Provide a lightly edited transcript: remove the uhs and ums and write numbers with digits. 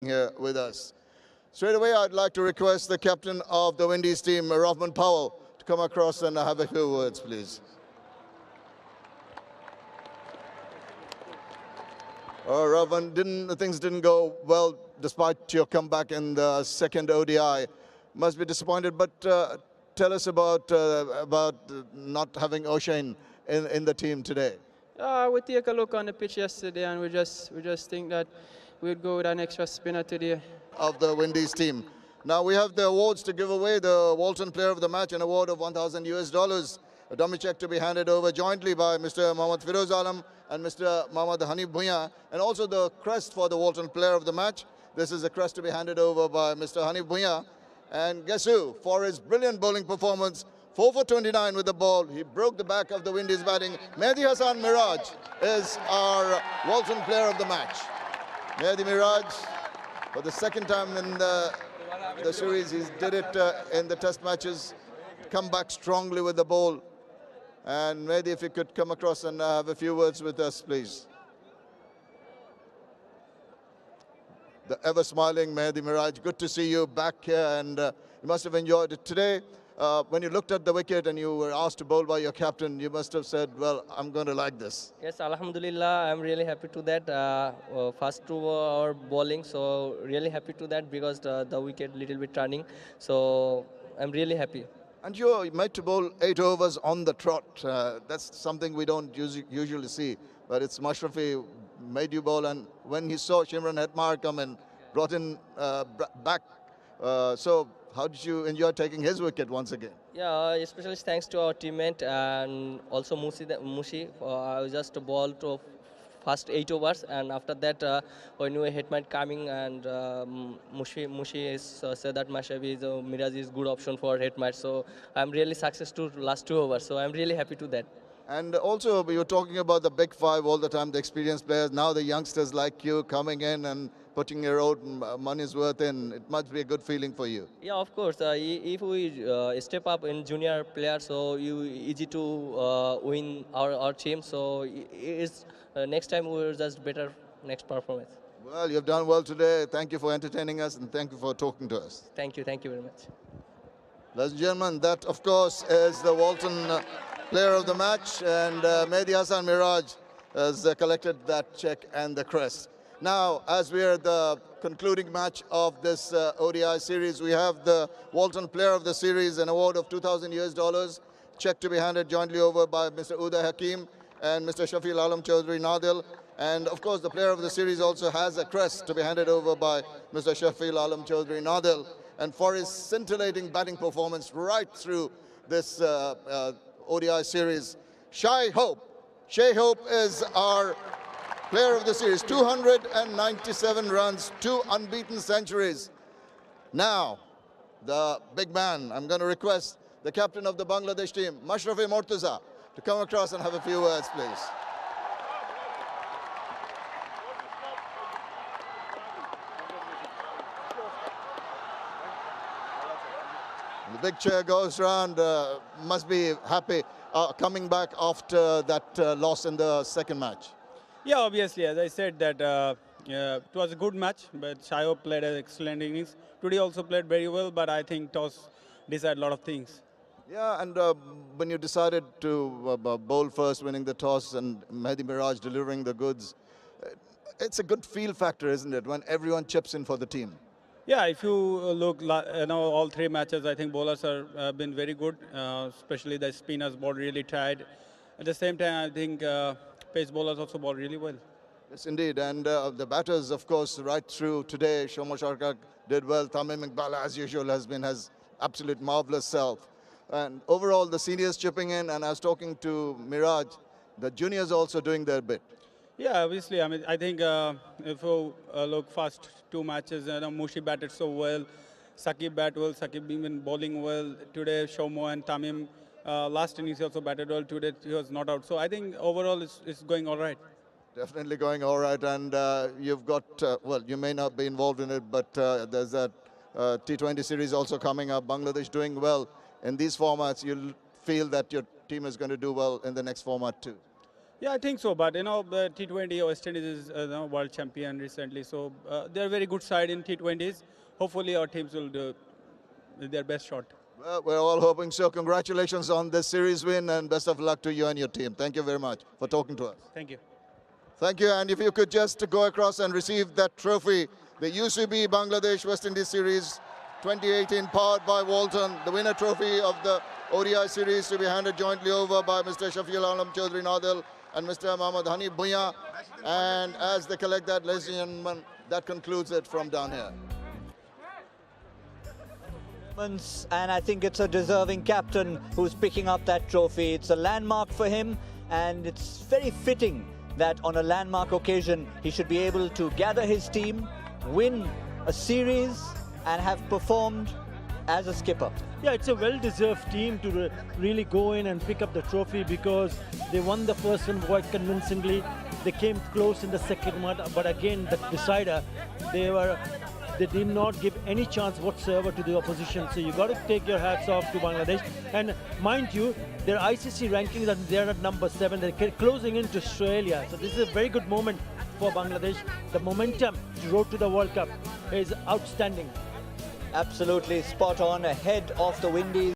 here with us. Straight away, I'd like to request the captain of the Windies team, Rahman Powell, to come across and have a few words, please. Rahman, things didn't go well despite your comeback in the second ODI. Must be disappointed, but tell us about not having O'Shane in the team today. We take a look on the pitch yesterday, and we just think that we'd go with an extra spinner today. Of the Windies team. Now we have the awards to give away. The Walton Player of the Match, an award of $1,000, a dummy check to be handed over jointly by Mr. Mohammad Firoz Alam and Mr. Mohammad Hanif Bhuiyan, and also the crest for the Walton Player of the Match. This is a crest to be handed over by Mr. Hanif Bhuiyan. And guess who? For his brilliant bowling performance, 4 for 29 with the ball. He broke the back of the Windies batting. Mehdi Hasan Miraj is our Walton Player of the Match. Mehdi Miraj, for the second time in the series, he did it in the test matches. Come back strongly with the ball. And Mehdi, if you could come across and have a few words with us, please. The ever-smiling Mehdi Miraj, good to see you back here, and you must have enjoyed it today. When you looked at the wicket and you were asked to bowl by your captain, you must have said, well, I'm going to like this. Yes, Alhamdulillah, I'm really happy to that. First to our bowling, so really happy to that because the wicket little bit turning. So I'm really happy. And you're made to bowl 8 overs on the trot. That's something we don't usually see. But it's Mashrafi made you bowl, and when he saw Shimran Hetmar come in, brought in back. So how did you enjoy taking his wicket once again? Yeah, especially thanks to our teammate and also Mushi. I just bowled to first 8 overs, and after that, when we Hetman coming and Mushi is said that Miraj is good option for Hetman. So I'm really successful to last 2 overs. So I'm really happy to that. And also, you're talking about the big five all the time, the experienced players. Now the youngsters like you coming in and putting your own money's worth in. It must be a good feeling for you. Yeah, of course. If we step up in junior players, so easy to win our team. So it's next time we'll just better next performance. Well, you've done well today. Thank you for entertaining us, and thank you for talking to us. Thank you very much. Ladies and gentlemen, that of course is the Walton Player of the Match, and Mehdi Hasan Miraj has collected that check and the crest. Now, as we are at the concluding match of this ODI series, we have the Walton Player of the Series, an award of $2,000, check to be handed jointly over by Mr. Uday Hakim and Mr. Shafiul Alam Chaudhry Nadil. And of course, the Player of the Series also has a crest to be handed over by Mr. Shafiul Alam Chaudhry Nadil. And for his scintillating batting performance right through this ODI series, Shai Hope is our Player of the Series. 297 runs, 2 unbeaten centuries. Now, the big man, I'm going to request the captain of the Bangladesh team, Mashrafi Mortaza, to come across and have a few words, please. The big chair goes round, must be happy coming back after that loss in the second match. Yeah, obviously, as I said that it was a good match, but Shai played an excellent innings. Today also played very well, but I think toss decided a lot of things. Yeah, and when you decided to bowl first, winning the toss, and Mehdi Miraj delivering the goods, it's a good feel factor, isn't it, when everyone chips in for the team? Yeah, if you look, all 3 matches, I think bowlers have been very good, especially the spinners bowled really tight. At the same time, I think pace bowlers also bowled really well. Yes, indeed. And the batters, of course, right through today, Shomo Sharkak did well. Tamim Iqbal, as usual, has absolute marvelous self. And overall, the seniors chipping in, and I was talking to Miraj, the juniors also doing their bit. Yeah, obviously. I mean, I think if you look first 2 matches, Mushi batted so well. Sakib bat well. Sakib even bowling well. Today, Shomo and Tamim, last innings he also batted well. Today he was not out. So I think overall it's going all right. Definitely going all right. And you've got, well, you may not be involved in it, but there's that T20 series also coming up. Bangladesh doing well in these formats. You'll feel that your team is going to do well in the next format too. Yeah, I think so. But the T20 West Indies is world champion recently, so they're a very good side in T20s. Hopefully, our teams will do their best shot. Well, we're all hoping so. Congratulations on this series win and best of luck to you and your team. Thank you very much for talking to us. Thank you. Thank you. And if you could just go across and receive that trophy, the UCB Bangladesh West Indies Series 2018 powered by Walton, the winner trophy of the ODI series to be handed jointly over by Mr. Shafiul Alam Chaudhry Nadal and Mr. Mohammad Hanif Bhuiyan. And as they collect that, ladies and gentlemen, that concludes it from down here. And I think it's a deserving captain who's picking up that trophy. It's a landmark for him, and it's very fitting that on a landmark occasion he should be able to gather his team, win a series, and have performed as a skipper. Yeah, it's a well-deserved team to really go in and pick up the trophy, because they won the first one quite convincingly. They came close in the second one, but again, the decider, they did not give any chance whatsoever to the opposition. So you got to take your hats off to Bangladesh. And mind you, their ICC rankings, they're at number 7. They're closing into Australia. So this is a very good moment for Bangladesh. The momentum to road to the World Cup is outstanding. Absolutely spot on, ahead of the Windies.